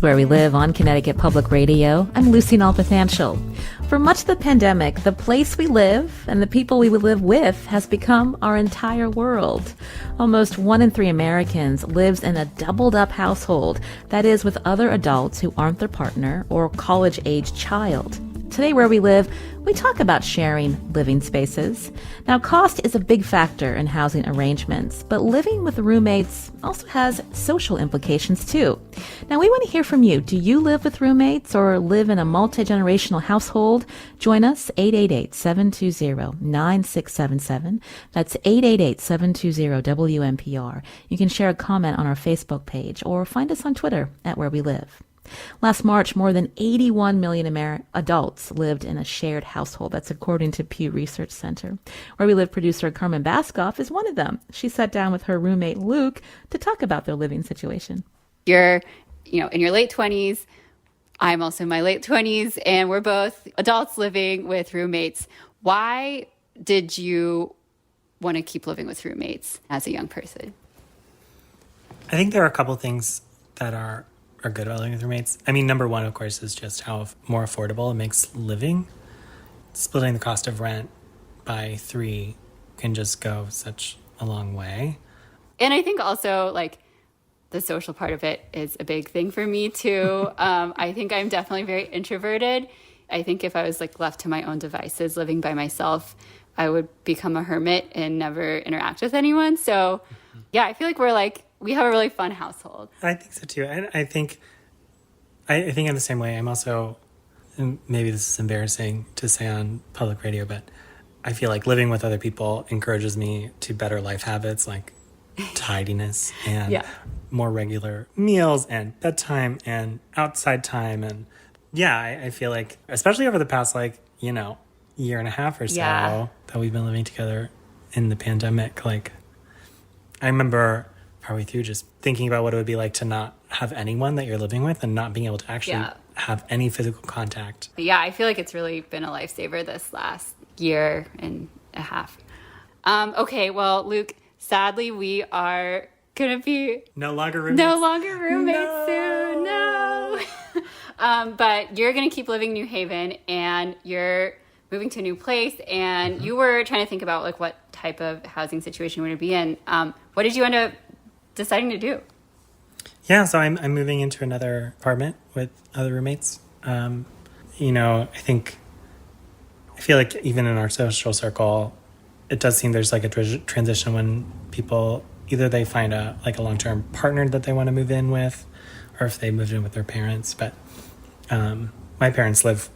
Where We Live on Connecticut Public Radio. I'm Lucy Nalpathanchel. For much of the pandemic, the place we live and the people we live with has become our entire world. Almost 1 in 3 Americans lives in a doubled-up household, that is, with other adults who aren't their partner or college-age child. Today, Where We Live, we talk about sharing living spaces. Now, cost is a big factor in housing arrangements, but living with roommates also has social implications too. Now, we want to hear from you. Do you live with roommates or live in a multi-generational household? Join us, 888-720-9677. That's 888-720-WNPR. You can share a comment on our Facebook page or find us on Twitter at Where We Live. Last March, more than 81 million adults lived in a shared household. That's according to Pew Research Center. Where We Live producer Carmen Baskoff is one of them. She sat down with her roommate Luke to talk about their living situation. You're, in your late 20s. I'm also in my late 20s, and we're both adults living with roommates. Why did you want to keep living with roommates as a young person? I think there are a couple things that are good about living with roommates. I mean, number one, of course, is just how more affordable it makes living. Splitting the cost of rent by 3 can just go such a long way. And I think also, the social part of it is a big thing for me, too. I think I'm definitely very introverted. I think if I was, left to my own devices, living by myself, I would become a hermit and never interact with anyone. So, yeah, I feel like we have a really fun household. I think so too. I think I'm the same way. I'm also, and maybe this is embarrassing to say on public radio, but I feel like living with other people encourages me to better life habits like tidiness and more regular meals and bedtime and outside time. And I feel like, especially over the past year and a half or so that we've been living together in the pandemic, I remember partway through just thinking about what it would be like to not have anyone that you're living with and not being able to actually have any physical contact. Yeah, I feel like it's really been a lifesaver this last year and a half. Okay, well, Luke, sadly, we are going to be no longer roommates soon. No. But you're going to keep living in New Haven, and you're moving to a new place, and you were trying to think about what type of housing situation you want to be in. What did you end up deciding to do? Yeah, so I'm moving into another apartment with other roommates. I feel like even in our social circle, it does seem there's a transition when people either they find a long-term partner that they want to move in with, or if they moved in with their parents. But my parents live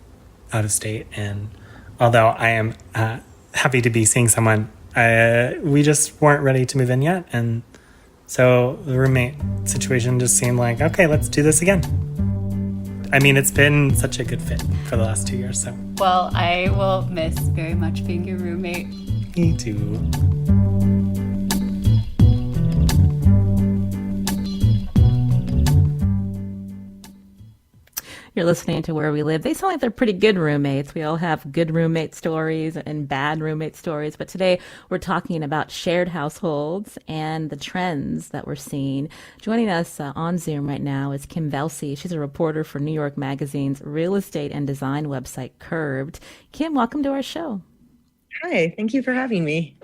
out of state, and although I am happy to be seeing someone, we just weren't ready to move in yet, and so the roommate situation just seemed like, okay, let's do this again. I mean, it's been such a good fit for the last 2 years. So. Well, I will miss very much being your roommate. Me too. You're listening to Where We Live. They sound like they're pretty good roommates. We all have good roommate stories and bad roommate stories. But today we're talking about shared households and the trends that we're seeing. Joining us on Zoom right now is Kim Velsey. She's a reporter for New York Magazine's real estate and design website, Curbed. Kim, welcome to our show. Hi, thank you for having me.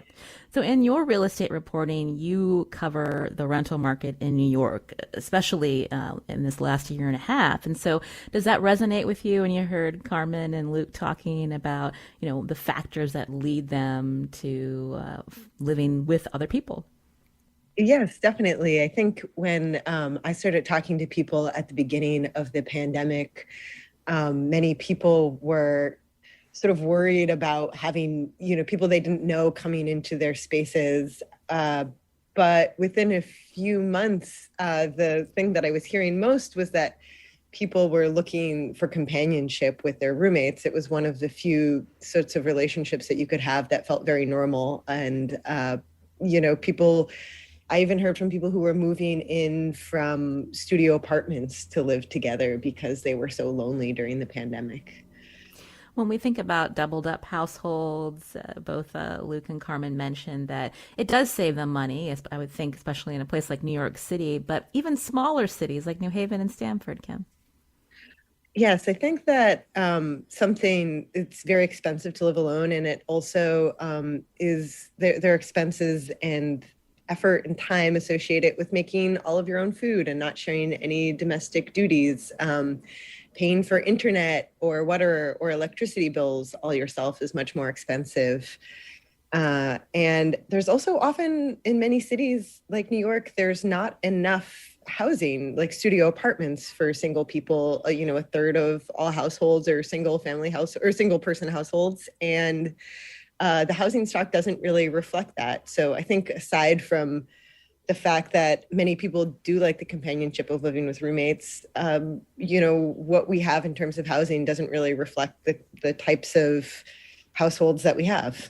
So in your real estate reporting, you cover the rental market in New York, especially in this last year and a half. And so does that resonate with you when you heard Carmen and Luke talking about, the factors that lead them to living with other people? Yes, definitely. I think when I started talking to people at the beginning of the pandemic, many people were sort of worried about having, people they didn't know coming into their spaces. But within a few months, the thing that I was hearing most was that people were looking for companionship with their roommates. It was one of the few sorts of relationships that you could have that felt very normal. And, I even heard from people who were moving in from studio apartments to live together because they were so lonely during the pandemic. When we think about doubled up households, both Luke and Carmen mentioned that it does save them money, I would think, especially in a place like New York City, but even smaller cities like New Haven and Stamford, Kim. Yes, I think that something it's very expensive to live alone, and it also is there are expenses and effort and time associated with making all of your own food and not sharing any domestic duties. Paying for internet or water or electricity bills all yourself is much more expensive. And there's also often in many cities like New York, there's not enough housing, like studio apartments for single people. A third of all households are single family house or single person households. And the housing stock doesn't really reflect that. So I think aside from the fact that many people do like the companionship of living with roommates, what we have in terms of housing doesn't really reflect the types of households that we have.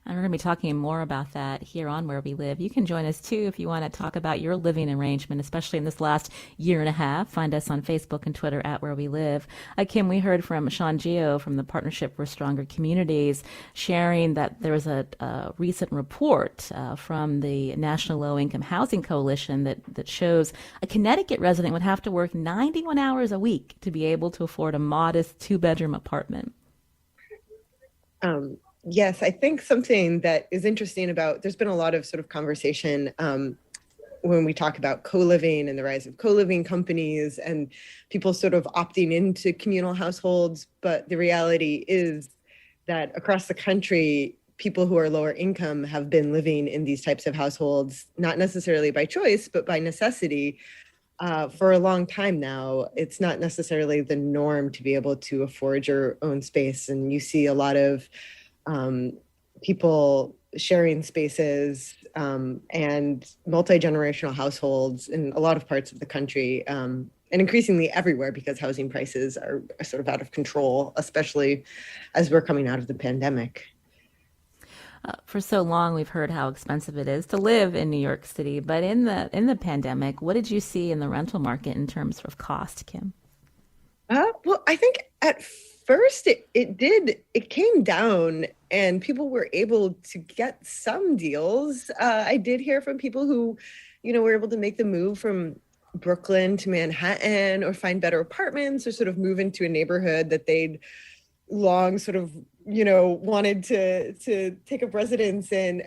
And we're going to be talking more about that here on Where We Live. You can join us too if you want to talk about your living arrangement, especially in this last year and a half. Find us on Facebook and Twitter at Where We Live. Kim, we heard from Sean Gio from the Partnership for Stronger Communities sharing that there was a recent report from the National Low Income Housing Coalition that shows a Connecticut resident would have to work 91 hours a week to be able to afford a modest 2-bedroom apartment. Yes, I think something that is interesting there's been a lot of sort of conversation when we talk about co-living and the rise of co-living companies and people sort of opting into communal households. But the reality is that across the country, people who are lower income have been living in these types of households, not necessarily by choice, but by necessity. For a long time now. It's not necessarily the norm to be able to afford your own space. And you see a lot of people sharing spaces and multi-generational households in a lot of parts of the country, and increasingly everywhere because housing prices are sort of out of control, especially as we're coming out of the pandemic. For so long, we've heard how expensive it is to live in New York City, but in the pandemic, what did you see in the rental market in terms of cost, Kim? Well, I think at first it came down and people were able to get some deals. I did hear from people who, were able to make the move from Brooklyn to Manhattan or find better apartments or sort of move into a neighborhood that they'd long sort of, wanted to take up residence in.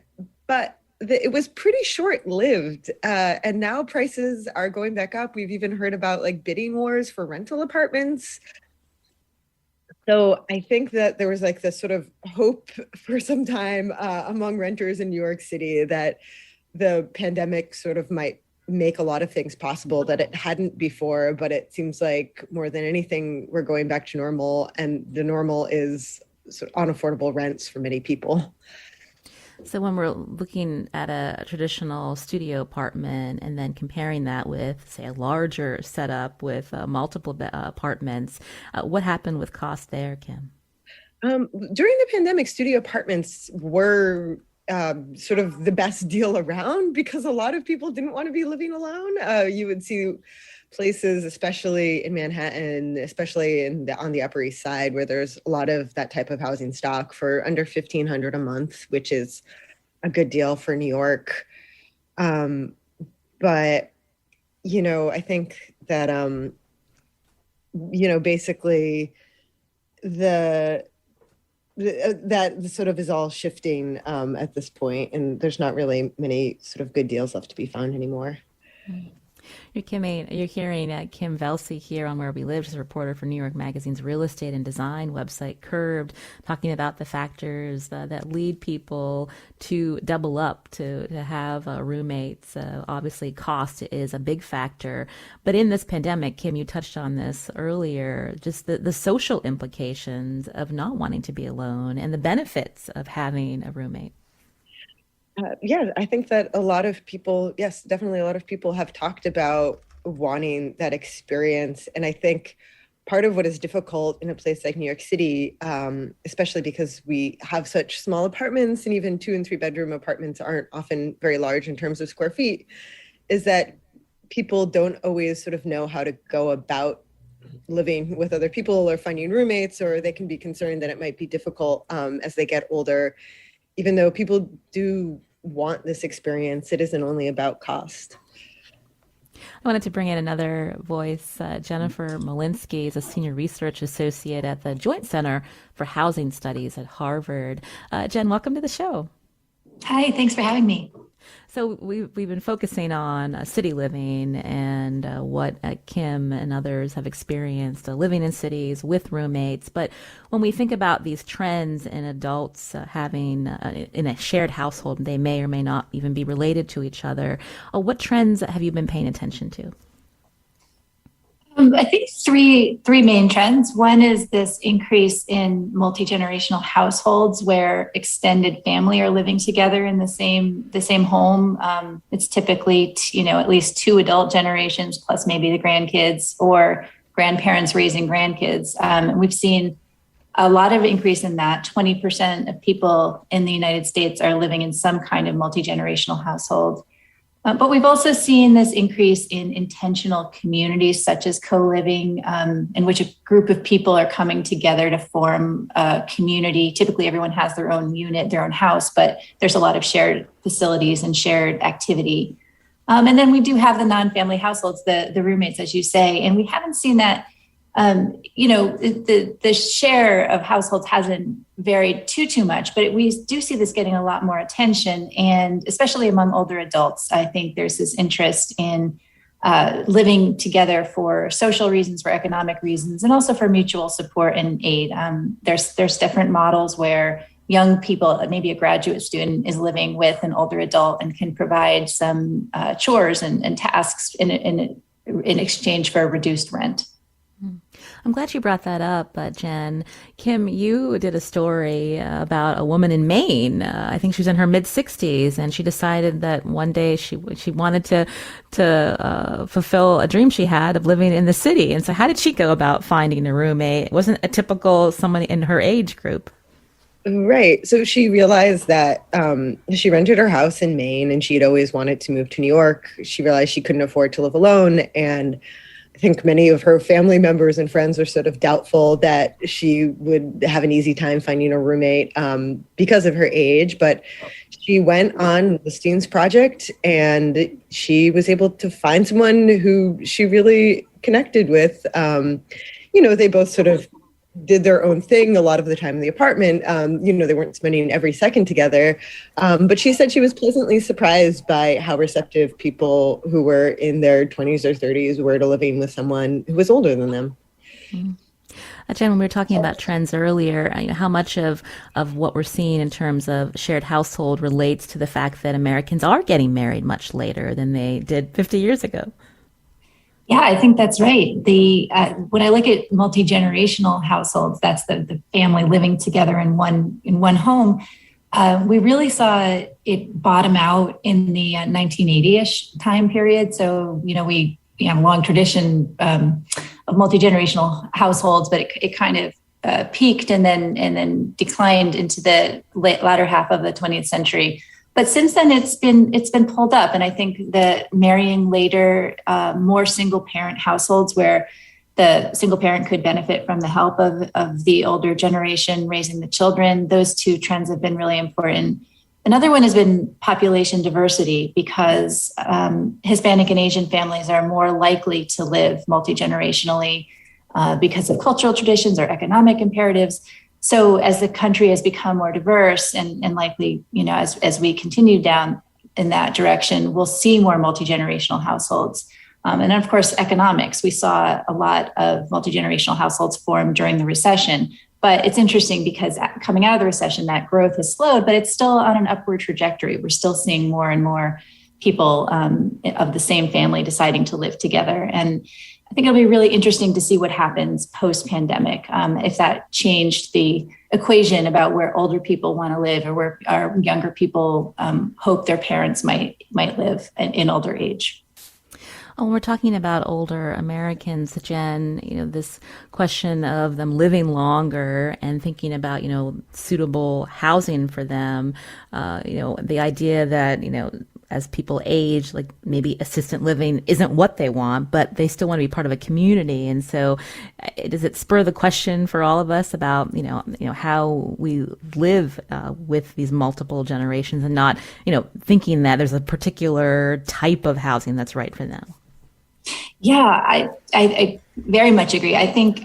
But it was pretty short-lived. And now prices are going back up. We've even heard about like bidding wars for rental apartments. So I think that there was like this sort of hope for some time among renters in New York City that the pandemic sort of might make a lot of things possible that it hadn't before. But it seems like more than anything, we're going back to normal, and the normal is sort of unaffordable rents for many people. So when we're looking at a traditional studio apartment and then comparing that with, say, a larger setup with multiple apartments, what happened with cost there, Kim? During the pandemic, studio apartments were sort of the best deal around because a lot of people didn't want to be living alone. You would see places, especially in Manhattan, especially on the Upper East Side, where there's a lot of that type of housing stock for under $1,500 a month, which is a good deal for New York. But, I think that, basically that sort of is all shifting at this point, and there's not really many sort of good deals left to be found anymore. You're hearing Kim Velsey here on Where We Live. She's a reporter for New York Magazine's real estate and design website, Curbed, talking about the factors that lead people to double up, to have roommates. Obviously, cost is a big factor. But in this pandemic, Kim, you touched on this earlier, just the social implications of not wanting to be alone and the benefits of having a roommate. Yeah, I think that a lot of people, yes, definitely a lot of people have talked about wanting that experience. And I think part of what is difficult in a place like New York City, especially because we have such small apartments and even 2 and 3 bedroom apartments aren't often very large in terms of square feet, is that people don't always sort of know how to go about living with other people or finding roommates, or they can be concerned that it might be difficult as they get older. Even though people do want this experience, it isn't only about cost. I wanted to bring in another voice. Jennifer Molinsky is a senior research associate at the Joint Center for Housing Studies at Harvard. Jen, welcome to the show. Hi, thanks for having me. So we've been focusing on city living and what Kim and others have experienced living in cities with roommates. But when we think about these trends in adults having in a shared household, they may or may not even be related to each other. What trends have you been paying attention to? I think three main trends. One is this increase in multi-generational households where extended family are living together in the same home. It's typically at least two adult generations plus maybe the grandkids or grandparents raising grandkids. We've seen a lot of increase in that. 20% of people in the United States are living in some kind of multi-generational household. But we've also seen this increase in intentional communities such as co-living, in which a group of people are coming together to form a community. Typically, everyone has their own unit, their own house, but there's a lot of shared facilities and shared activity. And then we do have the non-family households, the roommates, as you say, and we haven't seen that. The share of households hasn't varied too much, but we do see this getting a lot more attention, and especially among older adults. I think there's this interest in living together for social reasons, for economic reasons, and also for mutual support and aid. There's different models where young people, maybe a graduate student, is living with an older adult and can provide some chores and tasks in exchange for reduced rent. I'm glad you brought that up, Jen. Kim, you did a story about a woman in Maine. I think she was in her mid-60s, and she decided that one day she wanted to fulfill a dream she had of living in the city. And so how did she go about finding a roommate? It wasn't a typical somebody in her age group. Right. So she realized that she rented her house in Maine, and she had always wanted to move to New York. She realized she couldn't afford to live alone, and I think many of her family members and friends were sort of doubtful that she would have an easy time finding a roommate because of her age. But she went on Listeen's project, and she was able to find someone who she really connected with. They both sort of did their own thing a lot of the time in the apartment. They weren't spending every second together. But she said she was pleasantly surprised by how receptive people who were in their 20s or 30s were to living with someone who was older than them. Jen, when we were talking about trends earlier, how much of what we're seeing in terms of shared household relates to the fact that Americans are getting married much later than they did 50 years ago? Yeah, I think that's right. When I look at multi-generational households, that's the family living together in one home. We really saw it bottom out in the 1980-ish time period. So, we have a long tradition of multi-generational households, but it kind of peaked and then declined into the latter half of the 20th century. But since then, it's been pulled up. And I think that marrying later, more single parent households where the single parent could benefit from the help of the older generation raising the children, those two trends have been really important. Another one has been population diversity, because Hispanic and Asian families are more likely to live multi-generationally because of cultural traditions or economic imperatives. So as the country has become more diverse and likely, as we continue down in that direction, we'll see more multi-generational households. And then, of course, economics. We saw a lot of multi-generational households form during the recession. But it's interesting because coming out of the recession, that growth has slowed, but it's still on an upward trajectory. We're still seeing more and more people of the same family deciding to live together. And I think it'll be really interesting to see what happens post-pandemic, if that changed the equation about where older people want to live or where our younger people hope their parents might live in older age. When we're talking about older Americans, Jen, this question of them living longer and thinking about, suitable housing for them, the idea that, as people age, like maybe assisted living isn't what they want, but they still want to be part of a community. And so does it spur the question for all of us about, how we live with these multiple generations and not, thinking that there's a particular type of housing that's right for them? Yeah, I very much agree. I think,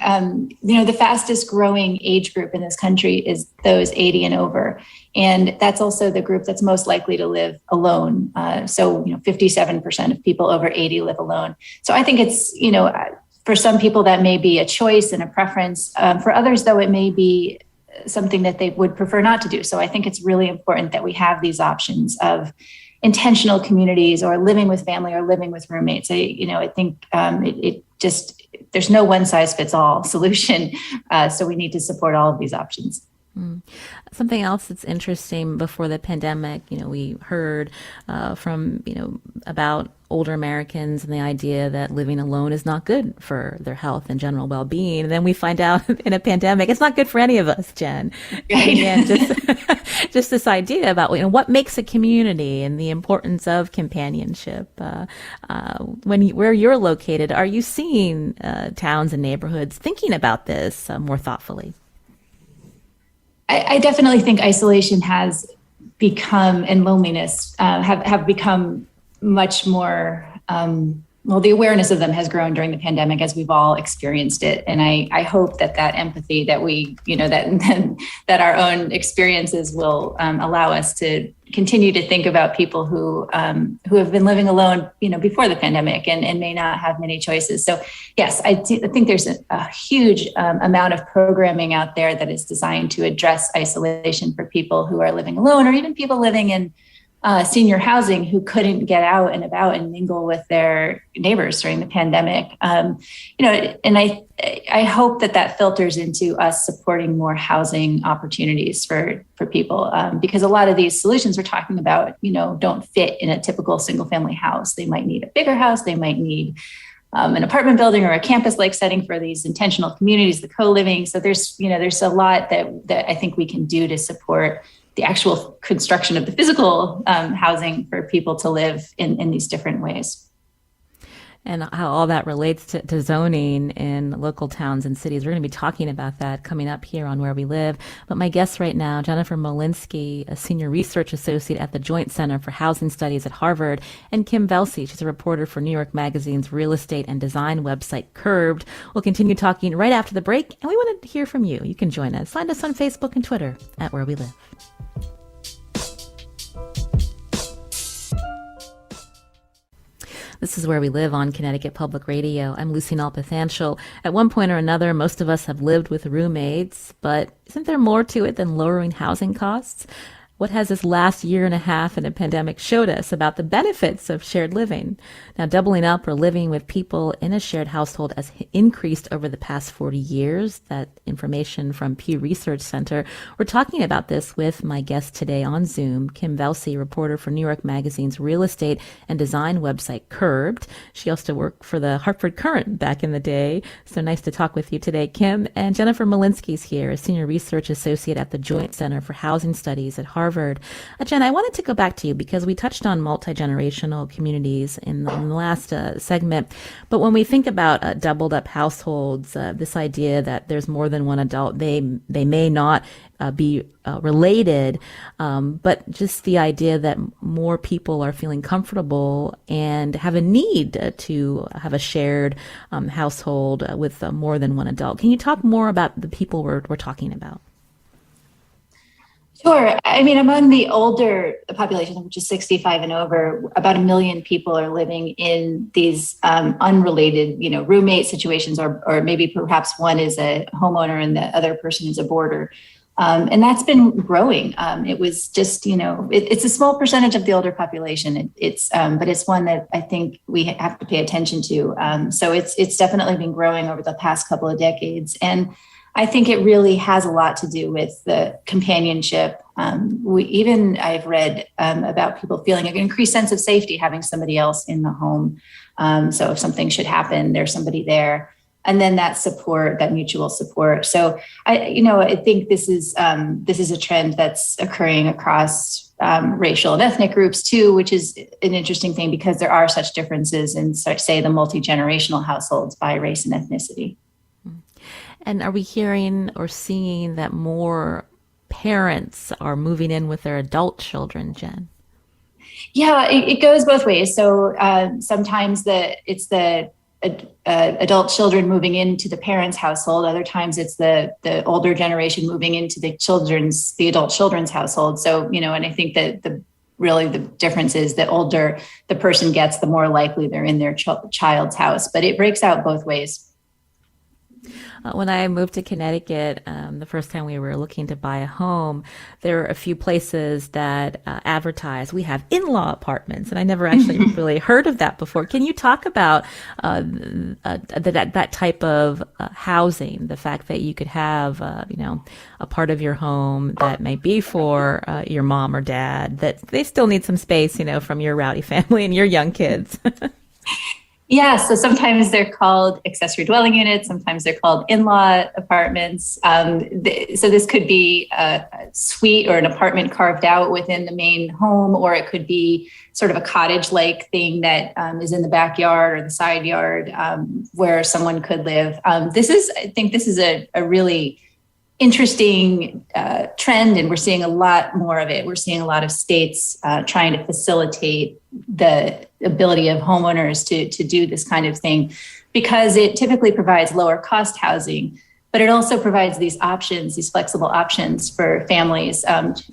the fastest growing age group in this country is those 80 and over. And that's also the group that's most likely to live alone. 57% of people over 80 live alone. So I think it's, for some people that may be a choice and a preference. For others, though, it may be something that they would prefer not to do. So I think it's really important that we have these options of intentional communities or living with family or living with roommates. I think it just, there's no one size fits all solution. So we need to support all of these options. Something else that's interesting before the pandemic, we heard from, about older Americans and the idea that living alone is not good for their health and general well-being. And then we find out in a pandemic, it's not good for any of us, Jen. Right. And just this idea about, what makes a community and the importance of companionship. Where you're located, are you seeing towns and neighborhoods thinking about this more thoughtfully? I definitely think isolation has become, and loneliness have become much more, the awareness of them has grown during the pandemic as we've all experienced it. And I hope that empathy that we, that our own experiences will allow us to continue to think about people who have been living alone, before the pandemic and may not have many choices. So yes, I think there's a huge amount of programming out there that is designed to address isolation for people who are living alone, or even people living in senior housing who couldn't get out and about and mingle with their neighbors during the pandemic. And I hope that filters into us supporting more housing opportunities for people, because a lot of these solutions we're talking about, don't fit in a typical single family house. They might need a bigger house. They might need an apartment building or a campus-like setting for these intentional communities, the co-living. So there's a lot that I think we can do to support the actual construction of the physical housing for people to live in these different ways. And how all that relates to zoning in local towns and cities. We're going to be talking about that coming up here on Where We Live. But my guest right now, Jennifer Molinsky, a senior research associate at the Joint Center for Housing Studies at Harvard, and Kim Velsey, she's a reporter for New York Magazine's real estate and design website, Curbed. We'll continue talking right after the break, and we want to hear from you. You can join us. Find us on Facebook and Twitter at Where We Live. This is Where We Live on Connecticut Public Radio. I'm Lucy Nalpathanchel. At one point or another, most of us have lived with roommates, but isn't there more to it than lowering housing costs? What has this last year and a half in a pandemic showed us about the benefits of shared living? Now, doubling up or living with people in a shared household has increased over the past 40 years. That information from Pew Research Center. We're talking about this with my guest today on Zoom, Kim Velsey, reporter for New York Magazine's real estate and design website, Curbed. She used to work for the Hartford Courant back in the day. So nice to talk with you today, Kim. And Jennifer Molinsky's here, a senior research associate at the Joint Center for Housing Studies at Harvard. Jen, I wanted to go back to you because we touched on multi-generational communities in the last segment. But when we think about doubled up households, this idea that there's more than one adult, they may not be related, but just the idea that more people are feeling comfortable and have a need to have a shared household with more than one adult. Can you talk more about the people we're talking about? Sure. I mean, among the older population, which is 65 and over, about 1 million people are living in these unrelated, roommate situations, or maybe perhaps one is a homeowner and the other person is a boarder. And that's been growing. It was just, it's a small percentage of the older population. But it's one that I think we have to pay attention to. So it's definitely been growing over the past couple of decades. And I think it really has a lot to do with the companionship. I've read about people feeling an increased sense of safety having somebody else in the home. So if something should happen, there's somebody there. And then that support, that mutual support. So I think this is a trend that's occurring across racial and ethnic groups too, which is an interesting thing because there are such differences in, say, the multi-generational households by race and ethnicity. And are we hearing or seeing that more parents are moving in with their adult children, Jen? Yeah, it goes both ways. So sometimes it's the adult children moving into the parents' household. Other times it's the older generation moving into the adult children's household. So, and I think that the difference is the older the person gets, the more likely they're in their child's house. But it breaks out both ways. When I moved to Connecticut, the first time we were looking to buy a home, there were a few places that advertised, we have in-law apartments. And I never actually really heard of that before. Can you talk about that type of housing, the fact that you could have, a part of your home that may be for your mom or dad, that they still need some space, from your rowdy family and your young kids? Yeah, so sometimes they're called accessory dwelling units. Sometimes they're called in-law apartments. So this could be a suite or an apartment carved out within the main home, or it could be sort of a cottage-like thing that is in the backyard or the side yard where someone could live. I think this is a really interesting trend, and we're seeing a lot more of it. We're seeing a lot of states trying to facilitate the ability of homeowners to do this kind of thing, because it typically provides lower cost housing, but it also provides these options, these flexible options for families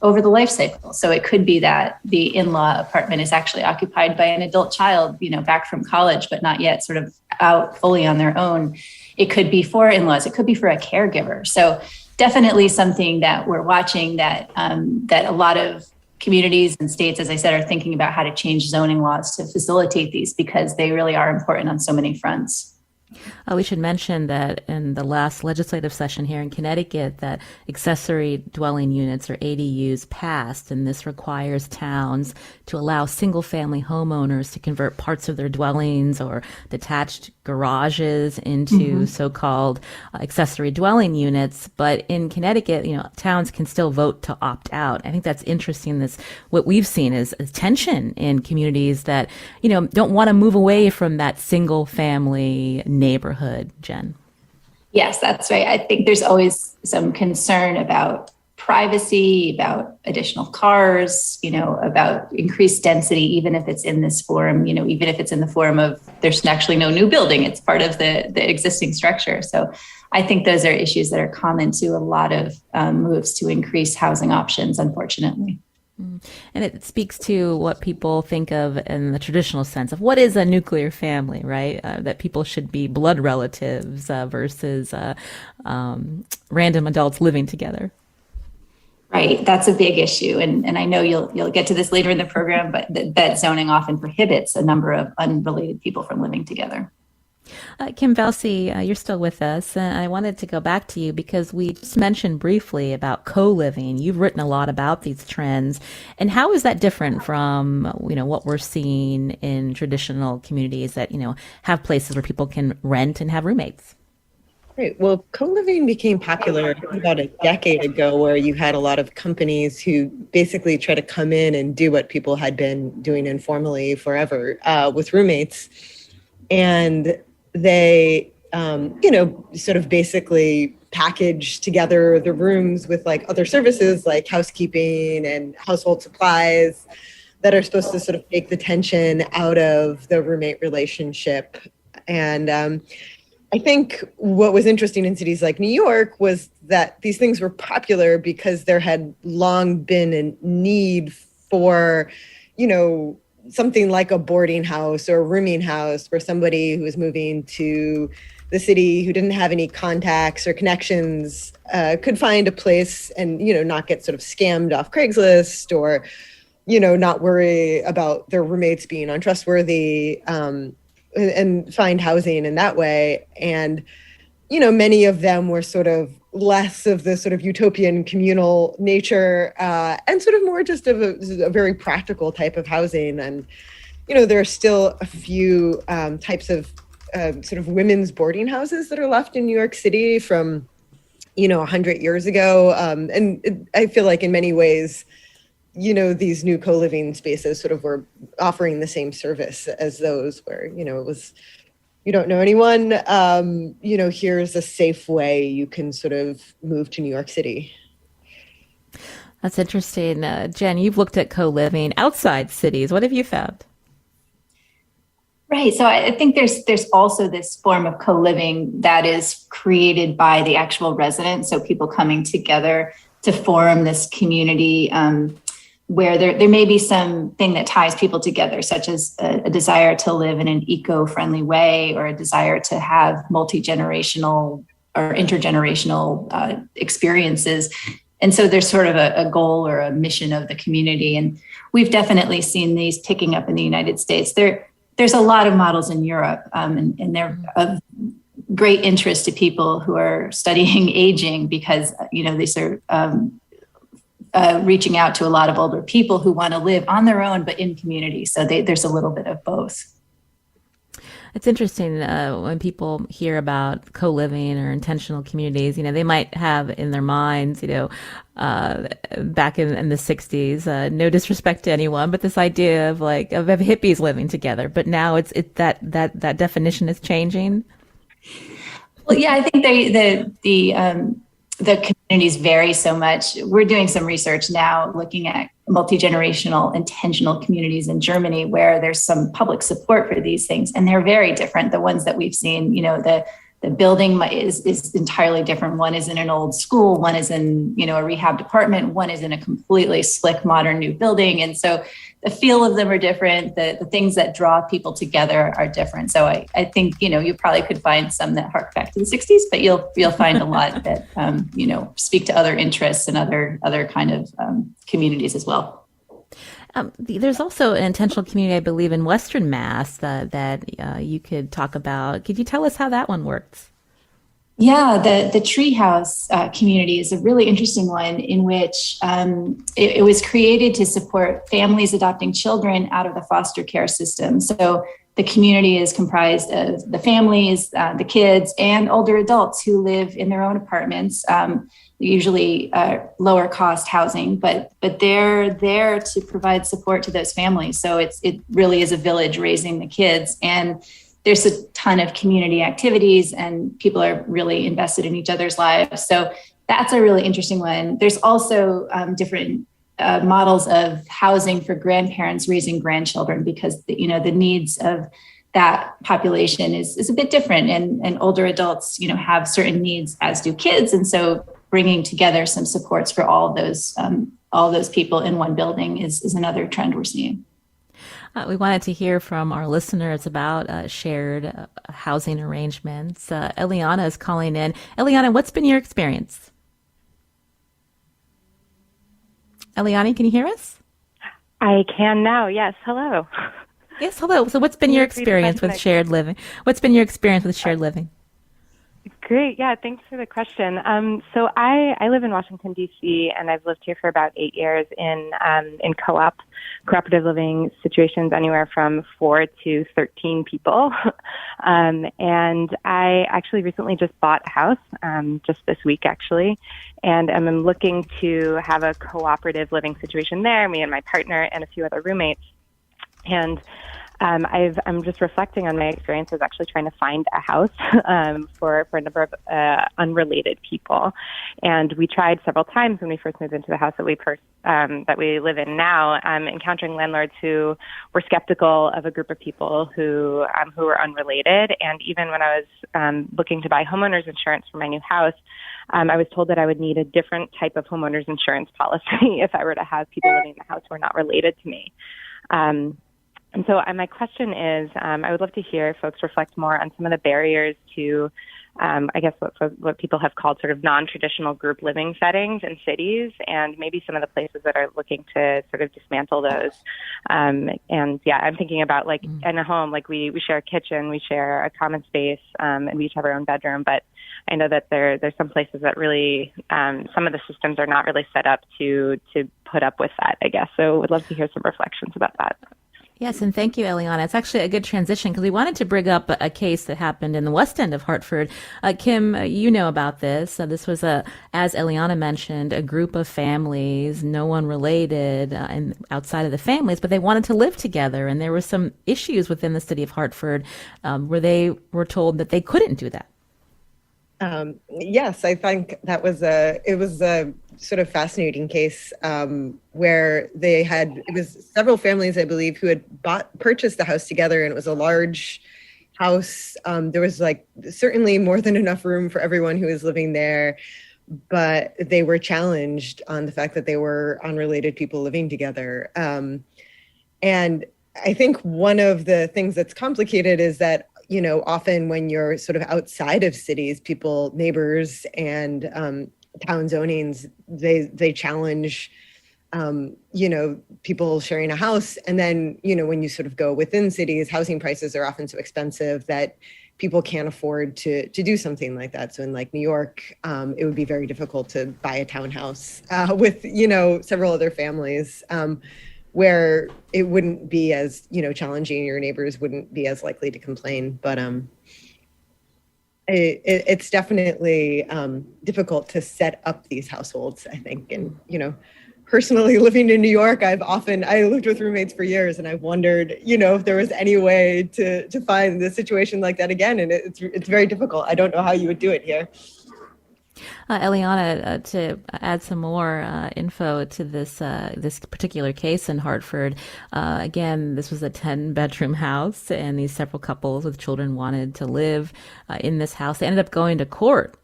over the life cycle. So it could be that the in-law apartment is actually occupied by an adult child, back from college, but not yet sort of out fully on their own. It could be for in-laws. It could be for a caregiver. So definitely something that we're watching, that a lot of communities and states, as I said, are thinking about how to change zoning laws to facilitate these, because they really are important on so many fronts. We should mention that in the last legislative session here in Connecticut, that accessory dwelling units, or ADUs, passed, and this requires towns to allow single-family homeowners to convert parts of their dwellings or detached garages into so-called accessory dwelling units. But in Connecticut, towns can still vote to opt out. I think that's interesting. What we've seen is tension in communities that, don't want to move away from that single-family neighborhood. Jen? Yes, that's right. I think there's always some concern about privacy, about additional cars, about increased density, even if it's in this form, even if it's in the form of there's actually no new building, it's part of the existing structure. So I think those are issues that are common to a lot of moves to increase housing options, unfortunately. And it speaks to what people think of in the traditional sense of what is a nuclear family, right? That people should be blood relatives versus random adults living together. Right. That's a big issue. And I know you'll get to this later in the program, but that zoning often prohibits a number of unrelated people from living together. Kim Velsey, you're still with us, and I wanted to go back to you because we just mentioned briefly about co-living. You've written a lot about these trends, and how is that different from what we're seeing in traditional communities that have places where people can rent and have roommates? Right. Well, co-living became popular about a decade ago, where you had a lot of companies who basically try to come in and do what people had been doing informally forever with roommates. And they, sort of basically package together the rooms with like other services like housekeeping and household supplies that are supposed to sort of take the tension out of the roommate relationship. And I think what was interesting in cities like New York was that these things were popular because there had long been a need for, something like a boarding house or a rooming house for somebody who was moving to the city who didn't have any contacts or connections, could find a place and, not get sort of scammed off Craigslist or, not worry about their roommates being untrustworthy, and find housing in that way. And, many of them were sort of less of the sort of utopian communal nature, and sort of more just of a very practical type of housing. And, there are still a few types of sort of women's boarding houses that are left in New York City from, 100 years ago. I feel like in many ways, these new co-living spaces sort of were offering the same service as those where, it was, you don't know anyone, here's a safe way you can sort of move to New York City. That's interesting. Jen, you've looked at co-living outside cities. What have you found? Right. So I think there's also this form of co-living that is created by the actual residents. So people coming together to form this community, where there may be something that ties people together, such as a desire to live in an eco-friendly way, or a desire to have multi-generational or intergenerational experiences. And so there's sort of a goal or a mission of the community. And we've definitely seen these picking up in the United States. There's a lot of models in Europe, and they're of great interest to people who are studying aging, because, these are reaching out to a lot of older people who want to live on their own, but in community. So there's a little bit of both. It's interesting when people hear about co-living or intentional communities, they might have in their minds, back in the 60s, no disrespect to anyone, but this idea of of hippies living together. But now it's that definition is changing. Well, yeah, I think the communities vary so much. We're doing some research now looking at multi-generational intentional communities in Germany, where there's some public support for these things, and they're very different. The ones that we've seen, the building is entirely different. One is in an old school, one is in, a rehab department, one is in a completely slick, modern new building. And so the feel of them are different. The things that draw people together are different. So I think, you probably could find some that hark back to the 60s, but you'll find a lot that, speak to other interests and other kind of communities as well. There's also an intentional community, I believe, in Western Mass that you could talk about. Could you tell us how that one works? Yeah, the Treehouse community is a really interesting one, in which it was created to support families adopting children out of the foster care system. So the community is comprised of the families, the kids, and older adults who live in their own apartments, usually lower cost housing, but they're there to provide support to those families. So it really is a village raising the kids. And there's a ton of community activities, and people are really invested in each other's lives. So that's a really interesting one. There's also different models of housing for grandparents raising grandchildren, because the needs of that population is a bit different, and older adults have certain needs, as do kids. And so bringing together some supports for all those people in one building is another trend we're seeing. We wanted to hear from our listeners about shared housing arrangements. Eliana is calling in. Eliana, what's been your experience? Eliana, can you hear us? I can now. Yes. Hello. Yes. Hello. So what's been your experience with shared living? What's been your experience with shared living? Great. Yeah. Thanks for the question. So I live in Washington, D.C., and I've lived here for about 8 years in cooperative living situations, anywhere from 4 to 13 people. And I actually recently just bought a house, just this week, actually. And I'm looking to have a cooperative living situation there, me and my partner and a few other roommates. And I'm just reflecting on my experiences actually trying to find a house for a number of unrelated people. And we tried several times when we first moved into the house that we live in now, encountering landlords who were skeptical of a group of people who were unrelated. And even when I was looking to buy homeowners insurance for my new house, I was told that I would need a different type of homeowners insurance policy if I were to have people living in the house who are not related to me. And so my question is, I would love to hear folks reflect more on some of the barriers to, I guess, what people have called sort of non-traditional group living settings in cities, and maybe some of the places that are looking to sort of dismantle those. And yeah, I'm thinking about in a home, we share a kitchen, we share a common space, and we each have our own bedroom. But I know that there's some places that really, some of the systems are not really set up to put up with that, I guess. So would love to hear some reflections about that. Yes, and thank you, Eliana. It's actually a good transition because we wanted to bring up a case that happened in the West End of Hartford. Kim, you know about this. This was, as Eliana mentioned, a group of families, no one related and outside of the families, but they wanted to live together. And there were some issues within the city of Hartford where they were told that they couldn't do that. Yes, I think it was a sort of fascinating case where it was several families, I believe, who had purchased the house together, and it was a large house. There was like certainly more than enough room for everyone who was living there, but they were challenged on the fact that they were unrelated people living together. And I think one of the things that's complicated is that, you know, often when you're sort of outside of cities, neighbors and town zonings, they challenge, you know, people sharing a house. And then, you know, when you sort of go within cities, housing prices are often so expensive that people can't afford to do something like that. So in like New York, it would be very difficult to buy a townhouse with, you know, several other families, where it wouldn't be as, you know, challenging. Your neighbors wouldn't be as likely to complain. But it's definitely difficult to set up these households, I think. And, you know, personally living in New York, I lived with roommates for years, and I've wondered, you know, if there was any way to find a situation like that again. And it's very difficult. I don't know how you would do it here. Eliana, to add some more info to this particular case in Hartford, again, this was a 10-bedroom house, and these several couples with children wanted to live in this house. They ended up going to court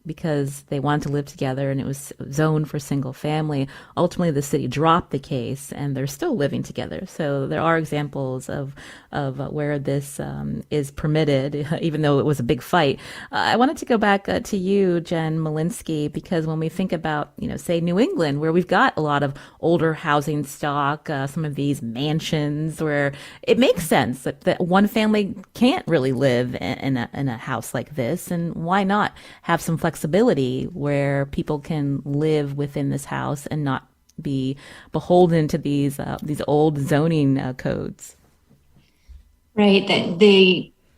because they wanted to live together, and it was zoned for single family. Ultimately, the city dropped the case, and they're still living together. So there are examples of where this is permitted, even though it was a big fight. I wanted to go back to you, Jen Molinsky, because when we think about, you know, say New England, where we've got a lot of older housing stock, some of these mansions where it makes sense that one family can't really live in a house like this, and why not have some flexibility where people can live within this house and not be beholden to these old zoning codes. Right.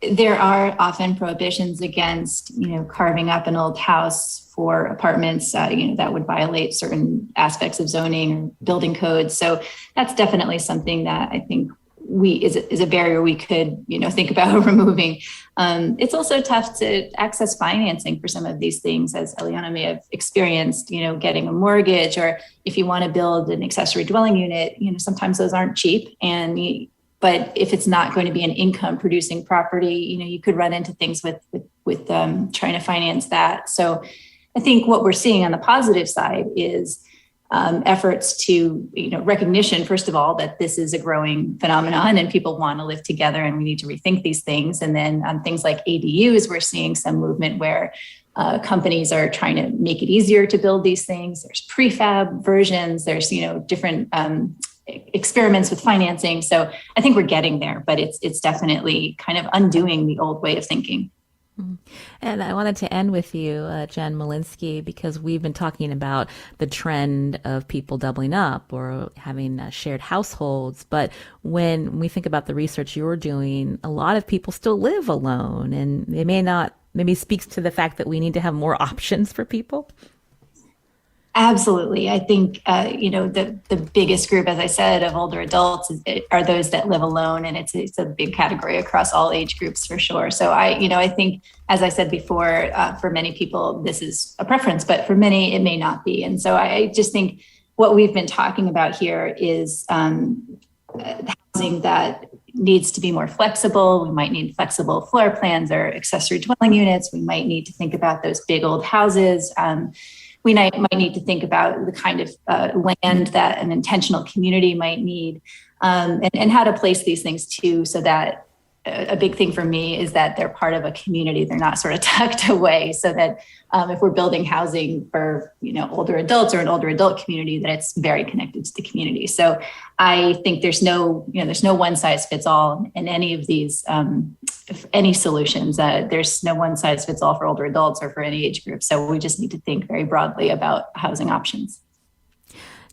There are often prohibitions against, you know, carving up an old house for apartments, you know, that would violate certain aspects of zoning or building codes. So that's definitely something that I think is a barrier we could, you know, think about removing. It's also tough to access financing for some of these things, as Eliana may have experienced, you know, getting a mortgage, or if you want to build an accessory dwelling unit, you know, sometimes those aren't cheap. But if it's not going to be an income producing property, you know, you could run into things with trying to finance that. So I think what we're seeing on the positive side is efforts to, you know, recognition, first of all, that this is a growing phenomenon and people want to live together and we need to rethink these things. And then on things like ADUs, we're seeing some movement where companies are trying to make it easier to build these things. There's prefab versions, there's, you know, different experiments with financing. So I think we're getting there, but it's definitely kind of undoing the old way of thinking. And I wanted to end with you, Jen Molinsky, because we've been talking about the trend of people doubling up or having shared households. But when we think about the research you're doing, a lot of people still live alone, and they maybe speaks to the fact that we need to have more options for people. Absolutely. I think, you know, the biggest group, as I said, of older adults are those that live alone. And it's a big category across all age groups for sure. So I think, as I said before, for many people, this is a preference, but for many, it may not be. And so I just think what we've been talking about here is housing that needs to be more flexible. We might need flexible floor plans or accessory dwelling units. We might need to think about those big old houses. We might need to think about the kind of land that an intentional community might need, and how to place these things too, so that a big thing for me is that they're part of a community. They're not sort of tucked away, so that if we're building housing for, you know, older adults or an older adult community, that it's very connected to the community. So I think there's no one size fits all in any of these, any solutions. There's no one size fits all for older adults or for any age group. So we just need to think very broadly about housing options.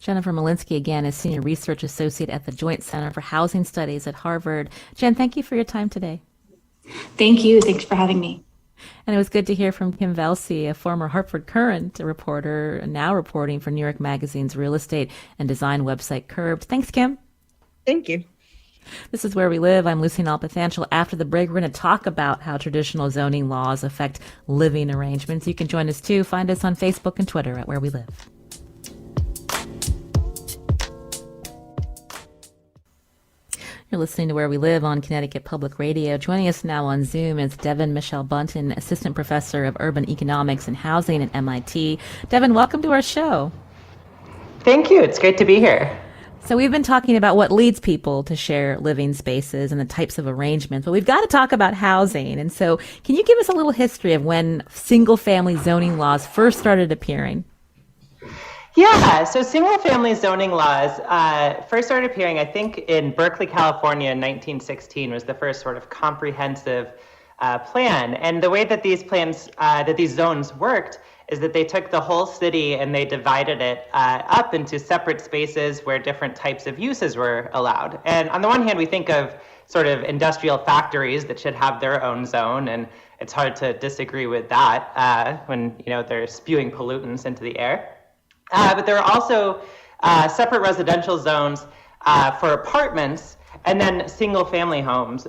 Jennifer Molinsky, again, is Senior Research Associate at the Joint Center for Housing Studies at Harvard. Jen, thank you for your time today. Thank you. Thanks for having me. And it was good to hear from Kim Velsey, a former Hartford Courant reporter, now reporting for New York Magazine's real estate and design website Curbed. Thanks, Kim. Thank you. This is Where We Live. I'm Lucy Nalpathanchel. After the break, we're going to talk about how traditional zoning laws affect living arrangements. You can join us too. Find us on Facebook and Twitter at Where We Live. You're listening to Where We Live on Connecticut Public Radio. Joining us now on Zoom is Devin Michelle Bunten, Assistant Professor of Urban Economics and Housing at MIT. Devin, welcome to our show. Thank you. It's great to be here. So we've been talking about what leads people to share living spaces and the types of arrangements, but we've got to talk about housing. And so can you give us a little history of when single-family zoning laws first started appearing? Yeah, so single-family zoning laws first started appearing, I think, in Berkeley, California in 1916 was the first sort of comprehensive plan. And the way that these plans, that these zones worked is that they took the whole city and they divided it up into separate spaces where different types of uses were allowed. And on the one hand, we think of sort of industrial factories that should have their own zone, and it's hard to disagree with that when they're spewing pollutants into the air. But there are also separate residential zones for apartments, and then single-family homes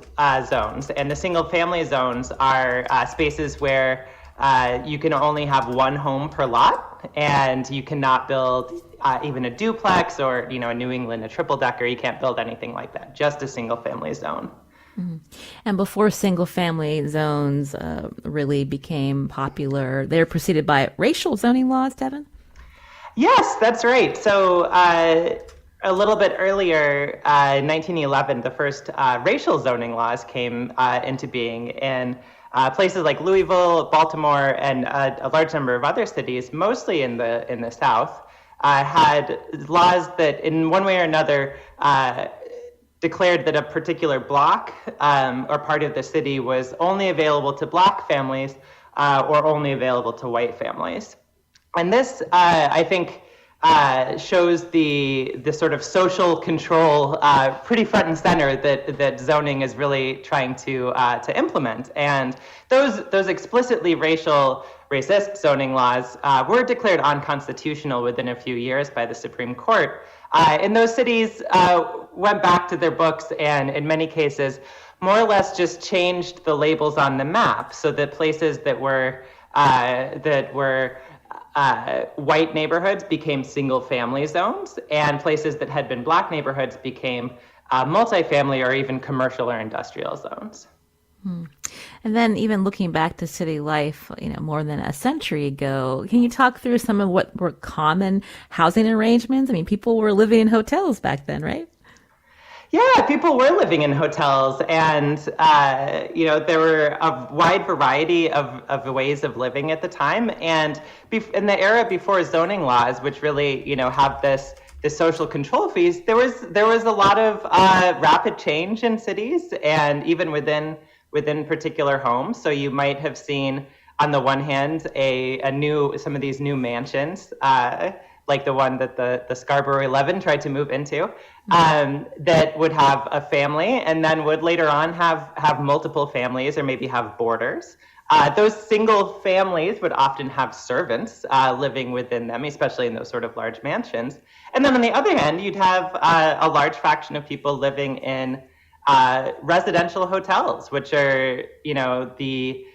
zones. And the single-family zones are spaces where you can only have one home per lot, and you cannot build even a duplex or a New England, a triple-decker. You can't build anything like that, just a single-family zone. Mm-hmm. And before single-family zones really became popular, they're preceded by racial zoning laws, Devin? Yes, that's right. So a little bit earlier, in 1911, the first racial zoning laws came into being in places like Louisville, Baltimore, and a large number of other cities, mostly in the South, had laws that in one way or another declared that a particular block or part of the city was only available to Black families or only available to white families. And this, I think, shows the sort of social control pretty front and center that zoning is really trying to implement. And those explicitly racist zoning laws were declared unconstitutional within a few years by the Supreme Court. And those cities went back to their books and, in many cases, more or less just changed the labels on the map so that places that were white neighborhoods became single-family zones, and places that had been Black neighborhoods became multifamily or even commercial or industrial zones. And then even looking back to city life, more than a century ago, can you talk through some of what were common housing arrangements? I mean, people were living in hotels back then, right? Yeah, people were living in hotels, and there were a wide variety of ways of living at the time. And in the era before zoning laws, which really have this social control fees, there was a lot of rapid change in cities, and even within particular homes. So you might have seen, on the one hand, some of these new mansions. Like the one that the Scarborough 11 tried to move into, that would have a family and then would later on have multiple families or maybe have boarders. Those single families would often have servants living within them, especially in those sort of large mansions. And then on the other hand, you'd have a large fraction of people living in residential hotels, which are, the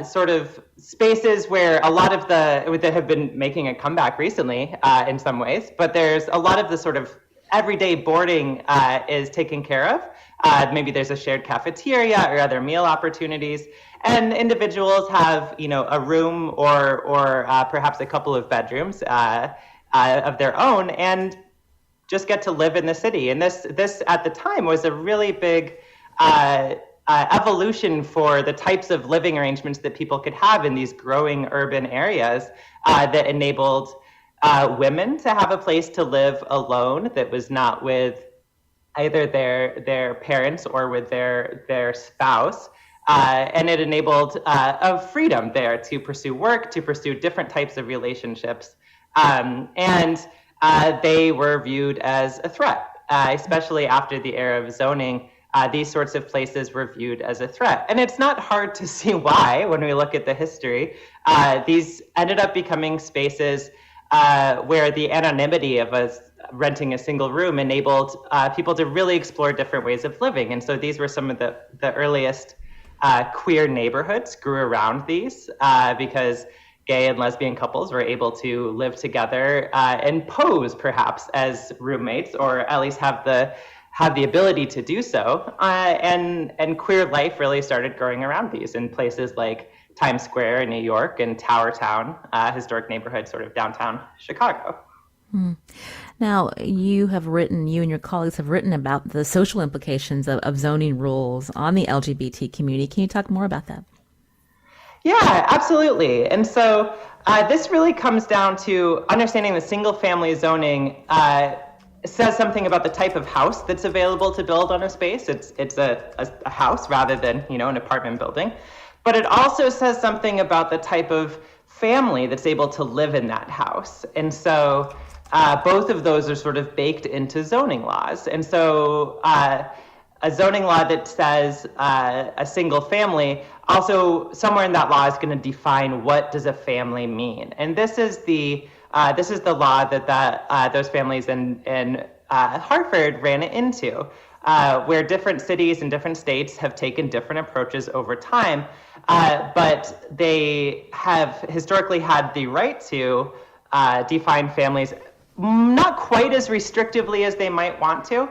sort of spaces where a lot of that have been making a comeback recently in some ways, but there's a lot of the sort of everyday boarding is taken care of. Maybe there's a shared cafeteria or other meal opportunities, and individuals have a room or perhaps a couple of bedrooms of their own and just get to live in the city. And this at the time was a really big evolution for the types of living arrangements that people could have in these growing urban areas that enabled women to have a place to live alone that was not with either their parents or with their spouse. And it enabled a freedom there to pursue work, to pursue different types of relationships. And they were viewed as a threat, especially after the era of zoning. These sorts of places were viewed as a threat. And it's not hard to see why when we look at the history. These ended up becoming spaces where the anonymity of us renting a single room enabled people to really explore different ways of living. And so these were some of the earliest queer neighborhoods grew around these because gay and lesbian couples were able to live together and pose perhaps as roommates, or at least have have the ability to do so. And queer life really started growing around these in places like Times Square in New York and Tower Town, historic neighborhood sort of downtown Chicago. Now, you and your colleagues have written about the social implications of zoning rules on the LGBT community. Can you talk more about that? Yeah, absolutely. And so this really comes down to understanding the single family zoning says something about the type of house that's available to build on a space. It's a house rather than, an apartment building. But it also says something about the type of family that's able to live in that house. And so both of those are sort of baked into zoning laws. And so a zoning law that says a single family, also somewhere in that law is going to define what does a family mean. And this is the law that those families in Hartford ran into, where different cities and different states have taken different approaches over time, but they have historically had the right to define families not quite as restrictively as they might want to,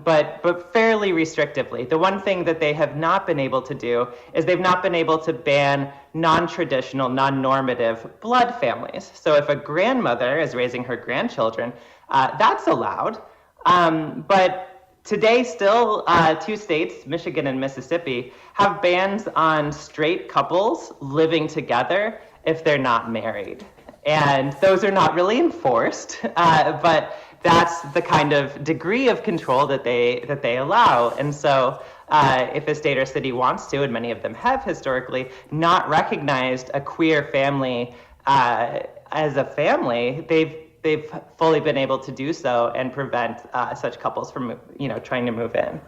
but fairly restrictively. The one thing that they have not been able to do is they've not been able to ban non-traditional, non-normative blood families. So if a grandmother is raising her grandchildren, that's allowed. But today still, two states, Michigan and Mississippi, have bans on straight couples living together if they're not married. And those are not really enforced, but that's the kind of degree of control that they allow. And so if a state or city wants to, and many of them have historically, not recognized a queer family as a family, they've fully been able to do so and prevent such couples from trying to move in.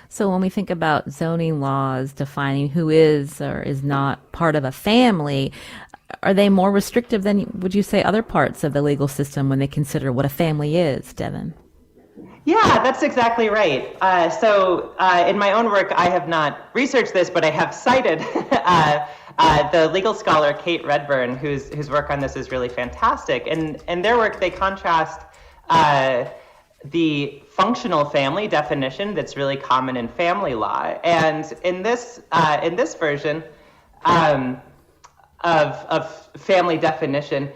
So when we think about zoning laws defining who is or is not part of a family, are they more restrictive than, would you say, other parts of the legal system when they consider what a family is, Devin? Yeah, that's exactly right. So in my own work, I have not researched this, but I have cited the legal scholar Kate Redburn, whose work on this is really fantastic. And in their work, they contrast the functional family definition that's really common in family law. And in this version of family definition,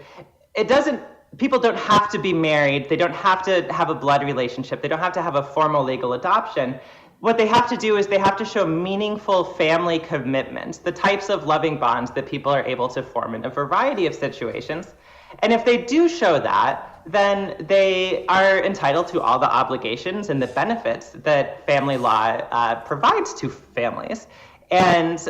people don't have to be married. They don't have to have a blood relationship. They don't have to have a formal legal adoption. What they have to do is they have to show meaningful family commitments, the types of loving bonds that people are able to form in a variety of situations. And if they do show that, then they are entitled to all the obligations and the benefits that family law provides to families. And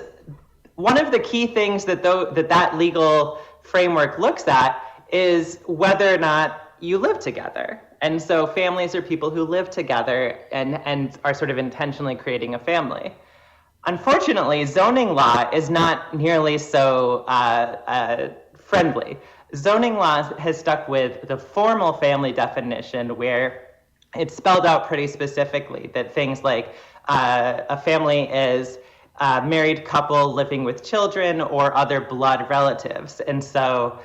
one of the key things that legal framework looks at is whether or not you live together. And so families are people who live together and are sort of intentionally creating a family. Unfortunately, zoning law is not nearly so friendly. Zoning law has stuck with the formal family definition, where it's spelled out pretty specifically that things like a family is a married couple living with children or other blood relatives. And so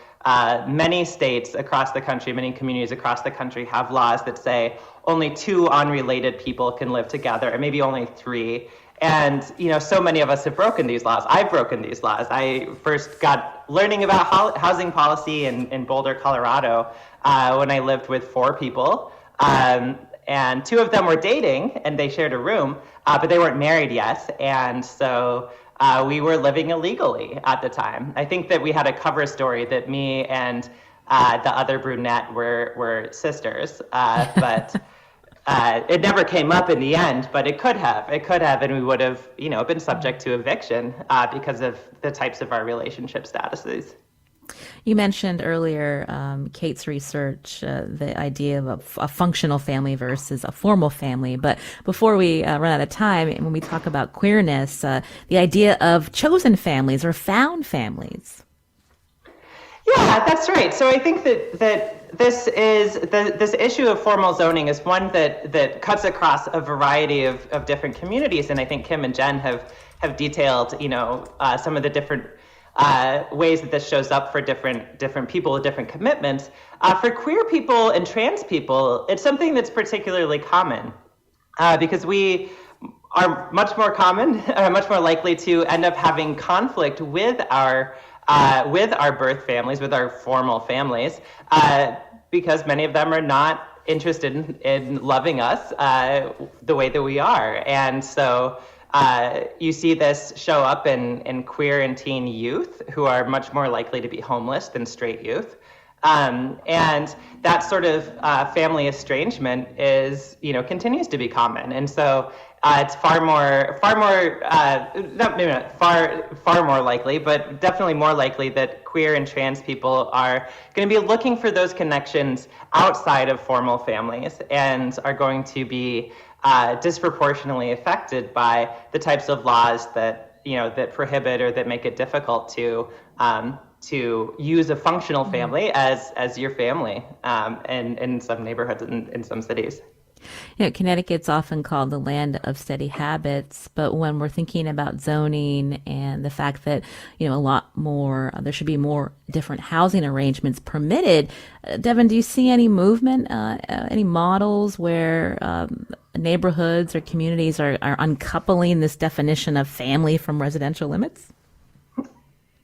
many states across the country, many communities across the country have laws that say only two unrelated people can live together, or maybe only three. And, so many of us have broken these laws. I've broken these laws. I first got learning about housing policy in Boulder, Colorado, when I lived with four people. And two of them were dating, and they shared a room, but they weren't married yet. And so we were living illegally at the time. I think that we had a cover story that me and the other brunette were sisters, but it never came up in the end, but it could have, and we would have, been subject to eviction because of the types of our relationship statuses. You mentioned earlier, Kate's research, the idea of a functional family versus a formal family. But before we run out of time, when we talk about queerness, the idea of chosen families or found families. Yeah, that's right. So I think that this issue of formal zoning is one that cuts across a variety of different communities, and I think Kim and Jen have detailed some of the different ways that this shows up for different people with different commitments. For queer people and trans people, it's something that's particularly common. because we are much more much more likely to end up having conflict with our birth families, with our formal families, because many of them are not interested in loving us the way that we are. And so you see this show up in queer and teen youth who are much more likely to be homeless than straight youth. And that sort of family estrangement continues to be common. And so it's far more likely, but definitely more likely that queer and trans people are going to be looking for those connections outside of formal families and are going to be disproportionately affected by the types of laws that prohibit or that make it difficult to use a functional family as your family, in some neighborhoods and in some cities. Connecticut's often called the land of steady habits, but when we're thinking about zoning and the fact that, a lot more, there should be more different housing arrangements permitted, Devin, do you see any movement, any models where neighborhoods or communities are uncoupling this definition of family from residential limits?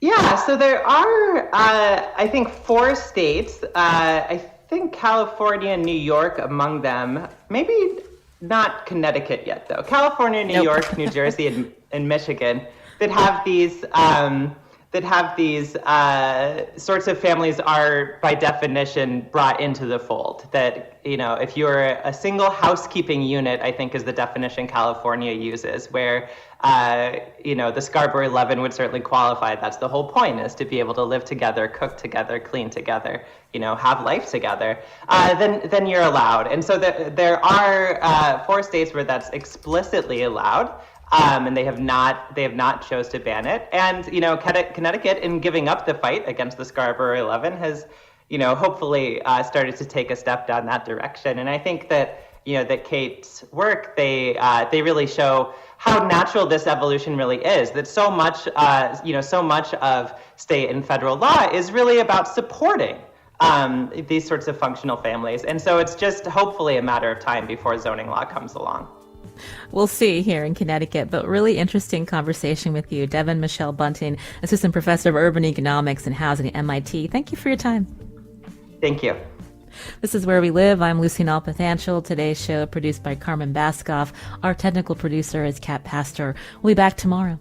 Yeah, so there are, I think, 4 states. I think California and New York among them. Maybe not Connecticut yet, though. California, New York, New Jersey, and Michigan that have these sorts of families are by definition brought into the fold. That, if you're a single housekeeping unit, I think is the definition California uses, where the Scarborough 11 would certainly qualify. That's the whole point, is to be able to live together, cook together, clean together, have life together. Then you're allowed. And so there are 4 states where that's explicitly allowed. And they have not chose to ban it. And, Connecticut, in giving up the fight against the Scarborough 11, has, hopefully started to take a step down that direction. And I think that, that Kate's work, they really show how natural this evolution really is, that so much of state and federal law is really about supporting these sorts of functional families. And so it's just hopefully a matter of time before zoning law comes along. We'll see here in Connecticut, but really interesting conversation with you. Devin Michelle Bunten, Assistant Professor of Urban Economics and Housing at MIT. Thank you for your time. Thank you. This is Where We Live. I'm Lucy Nalpathanchel. Today's show produced by Carmen Baskoff. Our technical producer is Kat Pastor. We'll be back tomorrow.